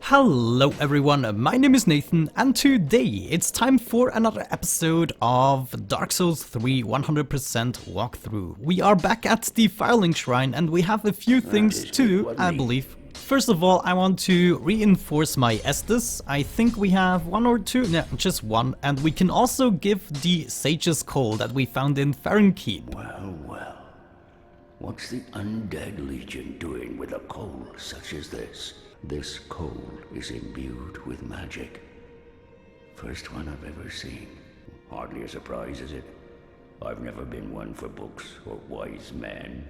Hello everyone, my name is Nathan and today it's time for another episode of Dark Souls 3 100% walkthrough. We are back at the Firelink Shrine and we have a few things to do, I believe. First of all, I want to reinforce my Estus. I think we have one or two, no, just one, and we can also give the Sage's Coal that we found in Keep. Well, what's the Undead Legion doing with a coal such as this? This coal is imbued with magic. First one I've ever seen. Hardly a surprise, is it? I've never been one for books or wise men.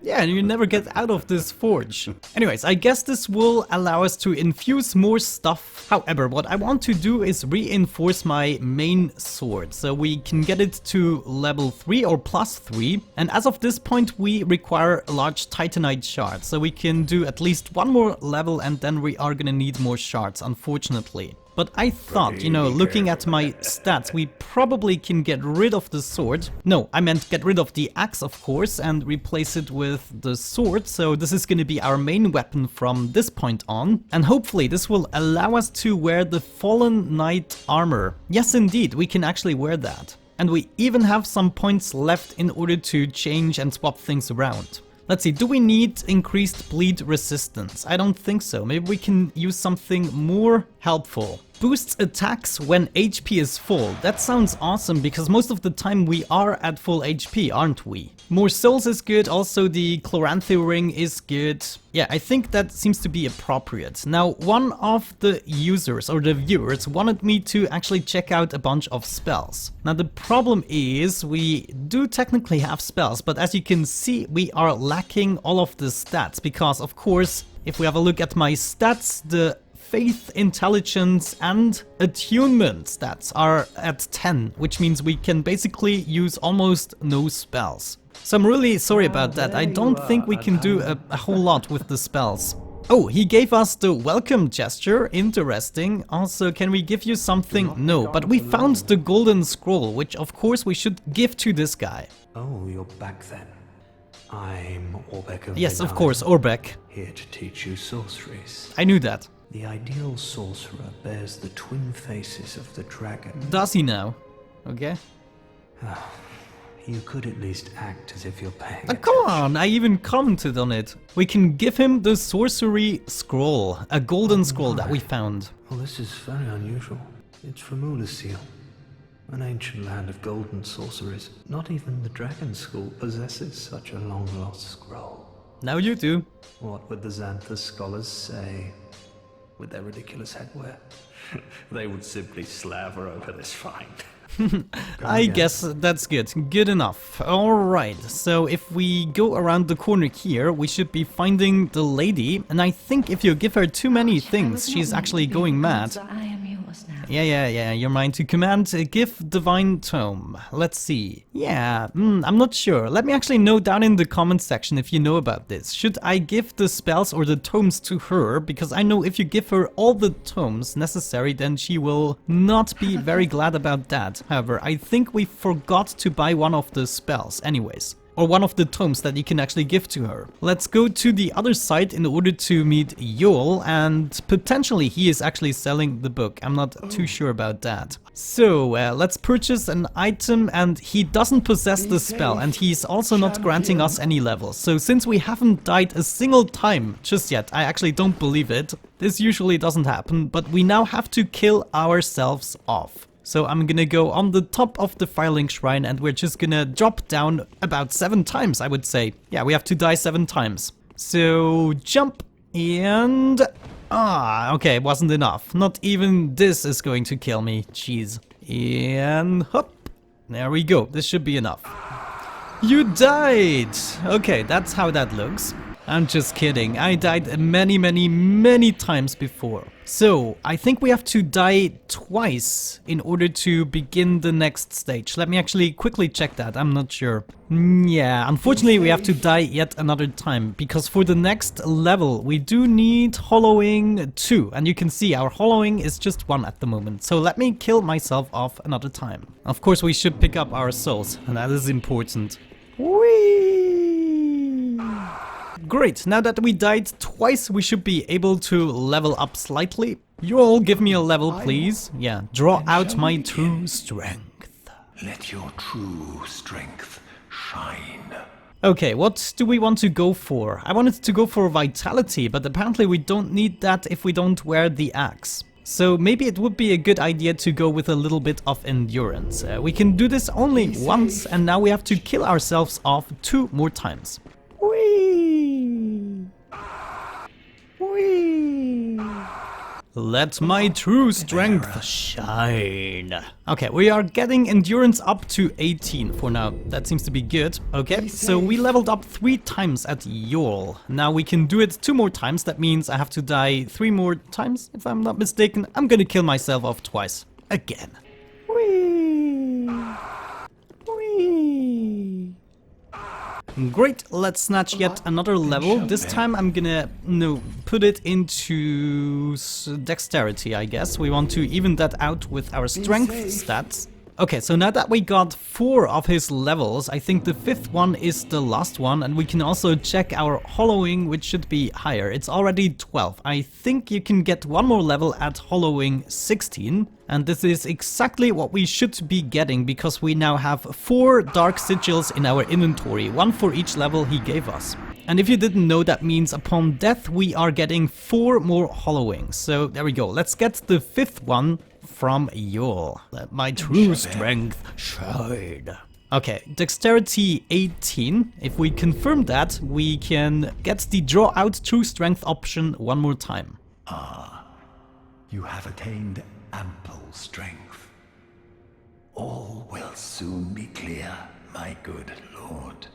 Yeah, and you never get out of this forge. Anyways, I guess this will allow us to infuse more stuff. However, what I want to do is reinforce my main sword, so we can get it to level 3 or plus 3. And as of this point, we require a large titanite shard, so we can do at least one more level and then we are gonna need more shards, unfortunately. But I thought, you know, looking at my stats, we probably can get rid of the sword. No, I meant get rid of the axe, of course, and replace it with the sword. So this is going to be our main weapon from this point on. And hopefully this will allow us to wear the Fallen Knight armor. Yes, indeed, we can actually wear that. And we even have some points left in order to change and swap things around. Let's see, do we need increased bleed resistance? I don't think so. Maybe we can use something more helpful. Boosts attacks when HP is full. That sounds awesome because most of the time we are at full HP, aren't we? More souls is good, also the Chloranthy ring is good. Yeah, I think that seems to be appropriate. Now, one of the users or the viewers wanted me to actually check out a bunch of spells. Now, the problem is we do technically have spells, but as you can see, we are lacking all of the stats because, of course, if we have a look at my stats, the Faith, Intelligence and Attunement stats are at 10, which means we can basically use almost no spells. So I'm really sorry about that. I don't think we can do a whole lot with the spells. Oh, he gave us the welcome gesture. Interesting. Also, can we give you something? No, but we found the golden scroll, which of course we should give to this guy. Oh, you're back then. I'm Orbeck of Yes, of course, Orbeck. Here to teach you sorceries. I knew that. The ideal sorcerer bears the twin faces of the dragon. Does he now? Okay. You could at least act as if you're paying attention. Come on, I even commented on it. We can give him the sorcery scroll, a golden scroll that we found. Well, this is very unusual. It's from Ulasil, an ancient land of golden sorceries. Not even the dragon school possesses such a long-lost scroll. Now you do. What would the Xanthus scholars say? With their ridiculous headwear? They would simply slaver over this find. I guess that's good. Good enough. Alright, so if we go around the corner here, we should be finding the lady. And I think if you give her too many things, she's actually going mad. Yeah, you're mine to command. Give Divine Tome. Let's see. Yeah, I'm not sure. Let me actually know down in the comments section if you know about this. Should I give the spells or the tomes to her? Because I know if you give her all the tomes necessary, then she will not be very glad about that. However, I think we forgot to buy one of the spells anyways. Or one of the tomes that you can actually give to her. Let's go to the other side in order to meet Yol, and potentially he is actually selling the book. I'm not too sure about that. So, let's purchase an item, and he doesn't possess the spell, and he's also not granting us any levels. So since we haven't died a single time just yet, I actually don't believe it. This usually doesn't happen, but we now have to kill ourselves off. So I'm gonna go on the top of the Firelink Shrine and we're just gonna drop down about 7 times, I would say. Yeah, we have to die 7 times. So jump and... okay, it wasn't enough. Not even this is going to kill me. Jeez. And hop. There we go. This should be enough. You died! Okay, that's how that looks. I'm just kidding. I died many times before. So, I think we have to die twice in order to begin the next stage. Let me actually quickly check that. I'm not sure. Yeah, unfortunately we have to die yet another time, because for the next level we do need hollowing 2. And you can see our hollowing is just 1 at the moment. So let me kill myself off another time. Of course we should pick up our souls, and that is important. Whee! Great, now that we died twice, we should be able to level up slightly. You all give me a level, please. Yeah, draw out my true strength. Let your true strength shine. Okay, what do we want to go for? I wanted to go for vitality, but apparently we don't need that if we don't wear the axe. So maybe it would be a good idea to go with a little bit of endurance. We can do this only once, and now we have to kill ourselves off 2 more times. Whee! Whee! Let my true strength shine. Okay, we are getting endurance up to 18 for now. That seems to be good. Okay, so we leveled up 3 times at Yule. Now we can do it 2 more times. That means I have to die 3 more times, if I'm not mistaken. I'm gonna kill myself off twice. Again. Whee! Whee! Great, let's snatch yet another level. This time I'm gonna put it into dexterity, I guess. We want to even that out with our strength stats. Okay, so now that we got 4 of his levels, I think the 5th one is the last one, and we can also check our hollowing, which should be higher. It's already 12. I think you can get 1 more level at hollowing 16, and this is exactly what we should be getting, because we now have 4 dark sigils in our inventory, 1 for each level he gave us. And if you didn't know, that means upon death we are getting 4 more hollowing. So there we go, let's get the 5th one from Yule. Let my true strength shine. Okay, dexterity 18. If we confirm that, we can get the draw out true strength option 1 more time. You have attained ample strength. All will soon be clear, my good lord.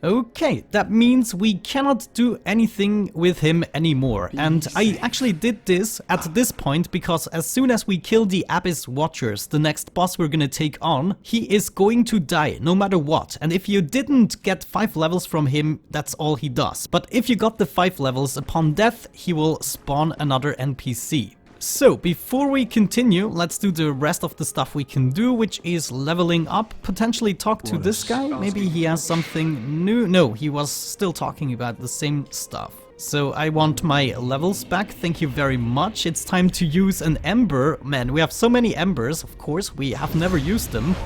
Okay, that means we cannot do anything with him anymore. And I actually did this at this point because as soon as we kill the Abyss Watchers, the next boss we're gonna take on, he is going to die no matter what. And if you didn't get 5 levels from him, that's all he does. But if you got the 5 levels, upon death, he will spawn another NPC. So, before we continue, let's do the rest of the stuff we can do, which is leveling up, potentially talk to this guy, maybe he has something new. No, he was still talking about the same stuff. So I want my levels back, thank you very much. It's time to use an ember. Man, we have so many embers, of course, we have never used them.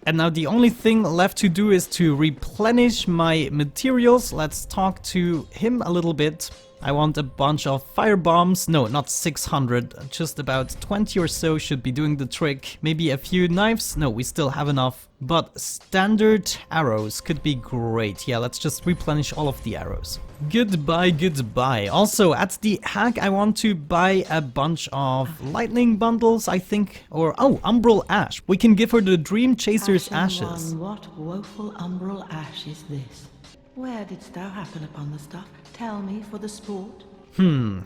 And now the only thing left to do is to replenish my materials. Let's talk to him a little bit. I want a bunch of fire bombs. No, not 600. Just about 20 or so should be doing the trick. Maybe a few knives. No, we still have enough. But standard arrows could be great. Yeah, let's just replenish all of the arrows. Goodbye, goodbye. Also, at the hack, I want to buy a bunch of lightning bundles, I think. Or, oh, umbral ash. We can give her the Dream Chaser's ashes. What woeful umbral ash is this? Where didst thou happen upon the stuff? Tell me for the sport.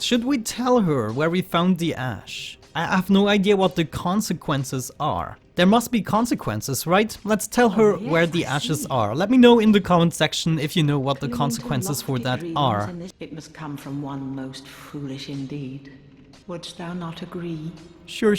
Should we tell her where we found the ash? I have no idea what the consequences are. There must be consequences, right? Let's tell her yes, where the ashes are. Let me know in the comment section if you know what the consequences for that are. It must come from one most foolish indeed. Wouldst thou not agree? Sure.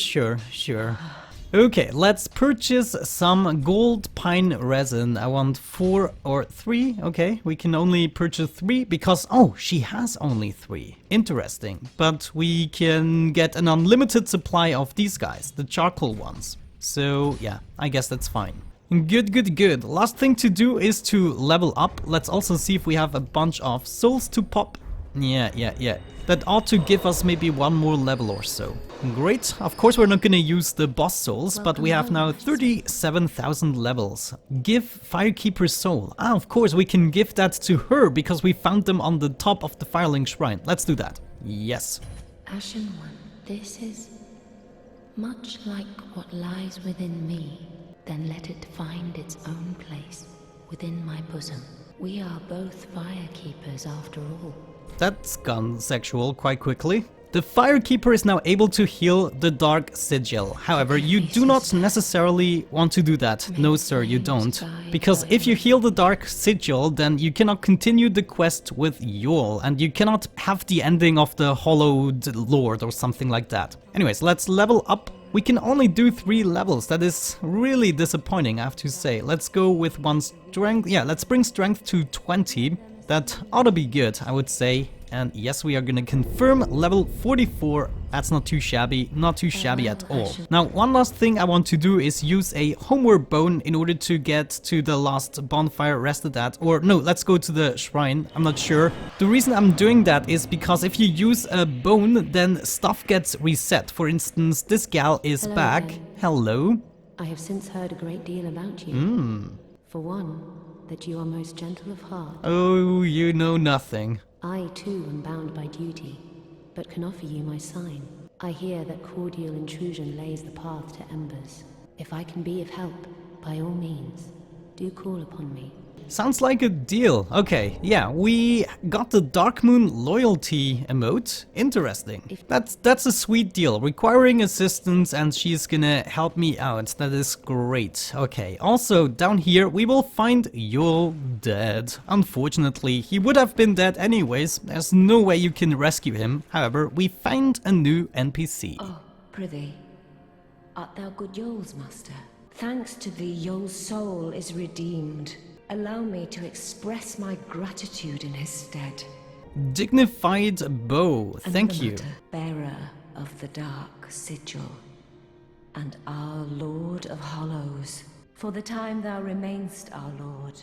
Okay, let's purchase some gold pine resin. I want 4 or 3. Okay, we can only purchase 3 because, oh, she has only 3. Interesting. But we can get an unlimited supply of these guys, the charcoal ones. So, yeah, I guess that's fine. Good. Last thing to do is to level up. Let's also see if we have a bunch of souls to pop. Yeah. That ought to give us maybe 1 more level or so. Great. Of course we're not gonna use the boss souls, but we have now 37,000 levels. Give Firekeeper soul. Of course we can give that to her because we found them on the top of the Firelink Shrine. Let's do that. Yes. Ashen One, this is much like what lies within me. Then let it find its own place within my bosom. We are both Firekeepers after all. That's gone sexual quite quickly. The Firekeeper is now able to heal the Dark Sigil. However, you do not necessarily want to do that. No sir, you don't. Because if you heal the Dark Sigil, then you cannot continue the quest with Yule, and you cannot have the ending of the Hollowed Lord or something like that. Anyways, let's level up. We can only do 3 levels. That is really disappointing, I have to say. Let's go with 1 strength. Yeah, let's bring strength to 20. That ought to be good, I would say. And yes, we are gonna confirm level 44. That's not too shabby at all. Now, one last thing I want to do is use a homeward bone in order to get to the last bonfire rested at. Or no, let's go to the shrine. I'm not sure. The reason I'm doing that is because if you use a bone, then stuff gets reset. For instance, this gal is Hello back. again. Hello. I have since heard a great deal about you. For one, that you are most gentle of heart. Oh, you know nothing. I too am bound by duty, but can offer you my sign. I hear that cordial intrusion lays the path to embers. If I can be of help, by all means, do call upon me. Sounds like a deal. Okay, yeah, we got the Darkmoon Loyalty emote. Interesting. That's a sweet deal. Requiring assistance and she's gonna help me out. That is great. Okay, also down here we will find Yul dead. Unfortunately, he would have been dead anyways. There's no way you can rescue him. However, we find a new NPC. Oh, prithee, art thou good Yul's master? Thanks to thee, Yul's soul is redeemed. Allow me to express my gratitude in his stead. Dignified bow. Thank you. Bearer of the dark sigil, and our Lord of Hollows. For the time thou remainst our Lord,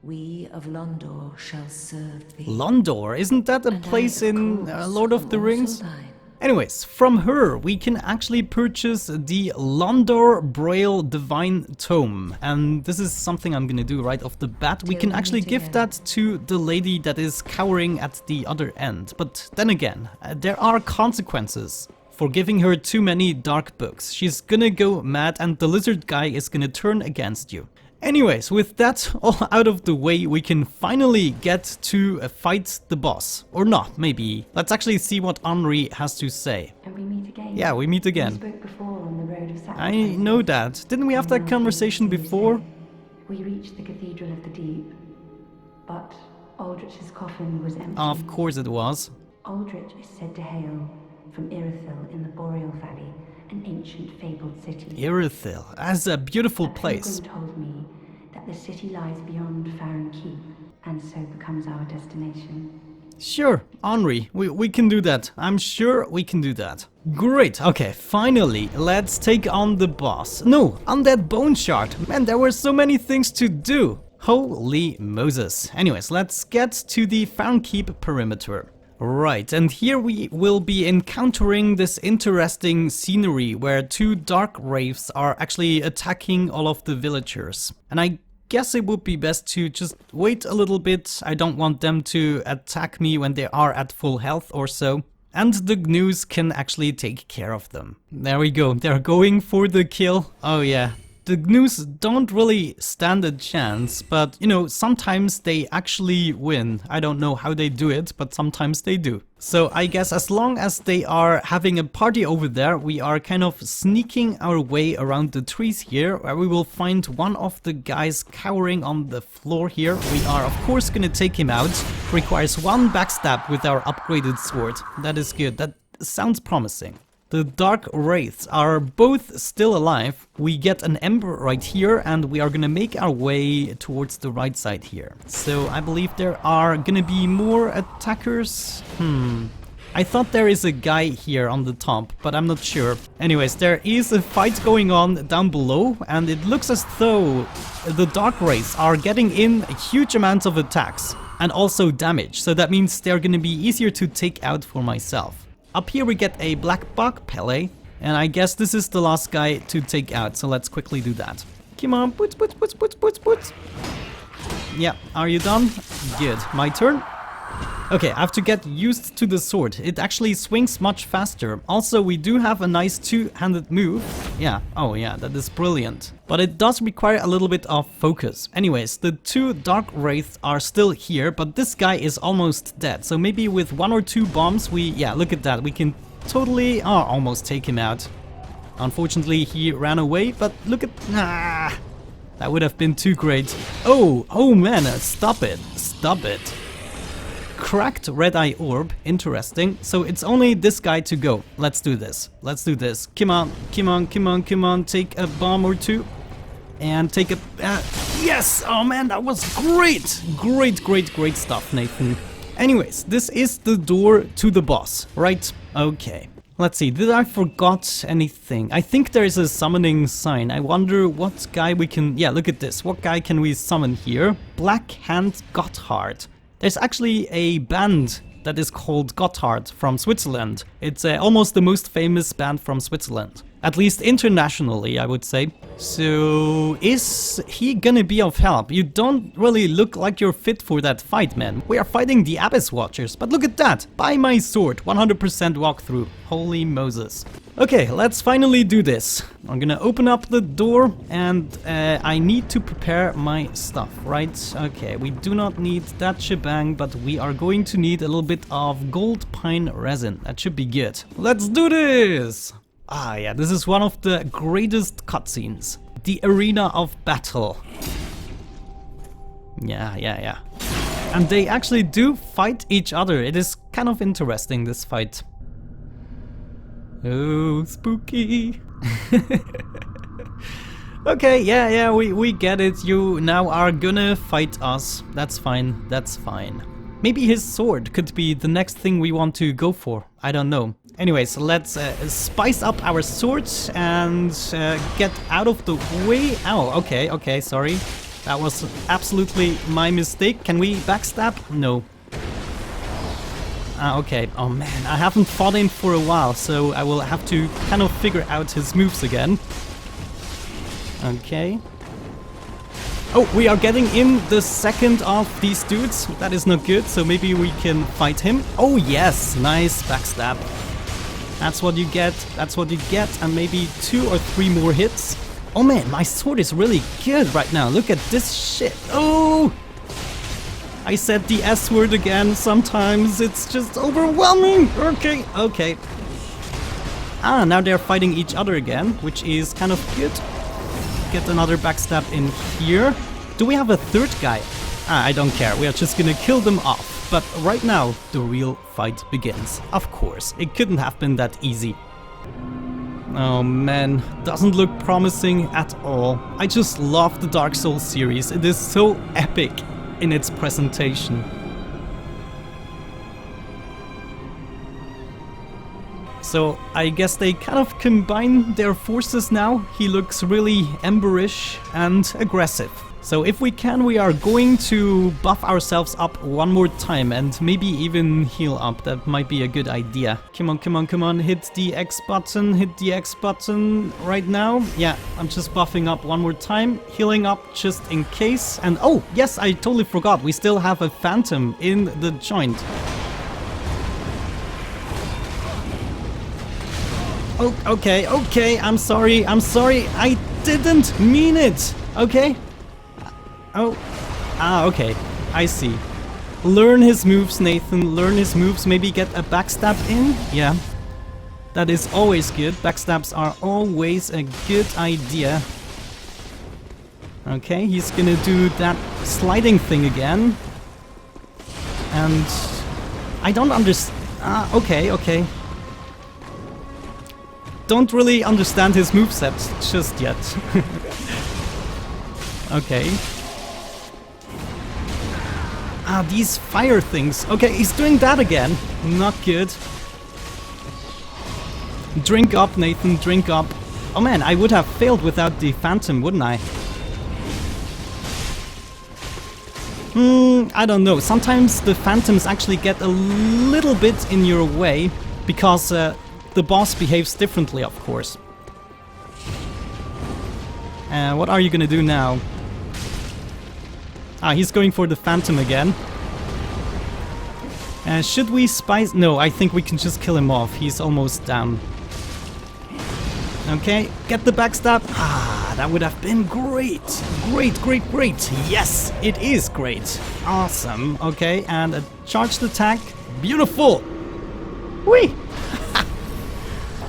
we of Londor shall serve thee. Londor? Isn't that a And I, place in course, Lord of am the also Rings? thine. Anyways, from her we can actually purchase the Londor Braille Divine Tome. And this is something I'm gonna do right off the bat. We can actually give that to the lady that is cowering at the other end. But then again, there are consequences for giving her too many dark books. She's gonna go mad and the lizard guy is gonna turn against you. Anyways, with that all out of the way, we can finally get to fight the boss. Or not, maybe. Let's actually see what Henri has to say. And we meet again. Yeah, we meet again. We spoke before on the road of sacrifice. I know that. Didn't we have that conversation before? We reached the Cathedral of the Deep, but Aldrich's coffin was empty. Of course it was. Aldrich is said to hail from Irithyll in the Boreal Valley, an ancient fabled city. Irithyll, that's a beautiful A place. pilgrim told me that the city lies beyond Farron Keep, and so becomes our destination. Sure, Henri, we can do that. I'm sure we can do that. Great, okay, finally, let's take on the boss. No, undead bone shard. Man, there were so many things to do. Holy Moses. Anyways, let's get to the Farron Keep perimeter. Right, and here we will be encountering this interesting scenery where two dark wraiths are actually attacking all of the villagers. And I guess it would be best to just wait a little bit. I don't want them to attack me when they are at full health or so. And the gnus can actually take care of them. There we go, they're going for the kill. Oh yeah. The gnus don't really stand a chance, but you know, sometimes they actually win. I don't know how they do it, but sometimes they do. So I guess as long as they are having a party over there, we are kind of sneaking our way around the trees here, where we will find one of the guys cowering on the floor here. We are of course gonna take him out. Requires one backstab with our upgraded sword. That is good, that sounds promising. The Dark Wraiths are both still alive. We get an ember right here and we are gonna make our way towards the right side here. So I believe there are gonna be more attackers. I thought there is a guy here on the top, but I'm not sure. Anyways, there is a fight going on down below and it looks as though the Dark Wraiths are getting in huge amounts of attacks and also damage. So that means they're gonna be easier to take out for myself. Up here we get a black bug Pele, and I guess this is the last guy to take out, so let's quickly do that. Come on, put. Yeah, are you done? Good, my turn. Okay, I have to get used to the sword. It actually swings much faster. Also, we do have a nice two-handed move. Yeah, oh yeah, that is brilliant. But it does require a little bit of focus. Anyways, the two Dark Wraiths are still here, but this guy is almost dead. So maybe with one or two bombs, yeah, look at that. We can totally, almost take him out. Unfortunately, he ran away, but look at, that would have been too great. Oh man, stop it. Cracked red eye orb, interesting. So it's only this guy to go. Let's do this. Come on, take a bomb or two. and take a... yes! Oh man, that was great! Great stuff, Nathan. Anyways, this is the door to the boss, right? Okay. Let's see, did I forgot anything? I think there is a summoning sign. I wonder what guy we can... yeah, look at this. What guy can we summon here? Black Hand Gotthard. There's actually a band that is called Gotthard from Switzerland. It's almost the most famous band from Switzerland. At least internationally, I would say. So, is he gonna be of help? You don't really look like you're fit for that fight, man. We are fighting the Abyss Watchers, but look at that! Buy my sword, 100% walkthrough. Holy Moses. Okay, let's finally do this. I'm gonna open up the door and I need to prepare my stuff, right? Okay, we do not need that shebang, but we are going to need a little bit of gold pine resin. That should be good. Let's do this! Ah yeah, this is one of the greatest cutscenes. The arena of battle. Yeah. And they actually do fight each other. It is kind of interesting, this fight. Oh, spooky. Okay, yeah, we get it. You now are gonna fight us. That's fine, that's fine. Maybe his sword could be the next thing we want to go for. I don't know. Anyways, let's spice up our swords and get out of the way. Oh, okay, sorry. That was absolutely my mistake. Can we backstab? No. Ah, okay. Oh man, I haven't fought him for a while, so I will have to kind of figure out his moves again. Okay. Oh, we are getting in the second of these dudes. That is not good, so maybe we can fight him. Oh yes, nice backstab. That's what you get, and maybe 2 or 3 more hits. Oh man, my sword is really good right now. Look at this shit. Oh! I said the S word again. Sometimes it's just overwhelming. Okay. Ah, now they're fighting each other again, which is kind of good. Get another backstab in here. Do we have a third guy? Ah, I don't care. We are just gonna kill them off. But right now, the real fight begins. Of course, it couldn't have been that easy. Oh man, doesn't look promising at all. I just love the Dark Souls series. It is so epic in its presentation. So I guess they kind of combine their forces now. He looks really emberish and aggressive. So if we can, we are going to buff ourselves up one more time and maybe even heal up. That might be a good idea. Come on, hit the X button right now. Yeah, I'm just buffing up one more time, healing up just in case. And oh, yes, I totally forgot, we still have a phantom in the joint. Oh, okay, I'm sorry, I didn't mean it, okay? Oh, okay, I see. Learn his moves, Nathan, learn his moves, maybe get a backstab in? Yeah, that is always good, backstabs are always a good idea. Okay, he's gonna do that sliding thing again. And I don't understand, okay. Don't really understand his moveset just yet. Okay. Ah, these fire things. Okay, he's doing that again. Not good. Drink up, Nathan, drink up. Oh man, I would have failed without the phantom, wouldn't I? I don't know. Sometimes the phantoms actually get a little bit in your way because the boss behaves differently, of course. What are you gonna do now? Ah, he's going for the phantom again. Should we spice? No, I think we can just kill him off. He's almost down. Okay, get the backstab. Ah, that would have been great. Great. Yes, it is great. Awesome. Okay, and a charged attack. Beautiful. Whee!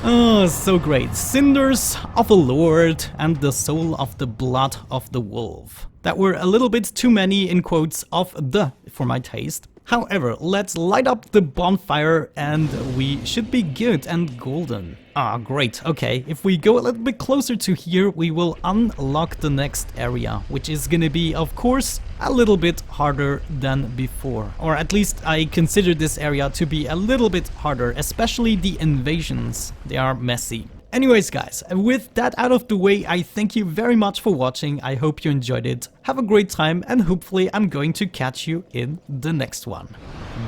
Oh, so great. Cinders of a Lord and the soul of the blood of the wolf. That were a little bit too many in quotes of the for my taste. However, let's light up the bonfire and we should be good and golden. Ah, great. Okay, if we go a little bit closer to here, we will unlock the next area, which is gonna be, of course, a little bit harder than before. Or at least I consider this area to be a little bit harder, especially the invasions. They are messy. Anyways guys, with that out of the way, I thank you very much for watching. I hope you enjoyed it. Have a great time and hopefully I'm going to catch you in the next one.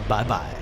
Bye bye.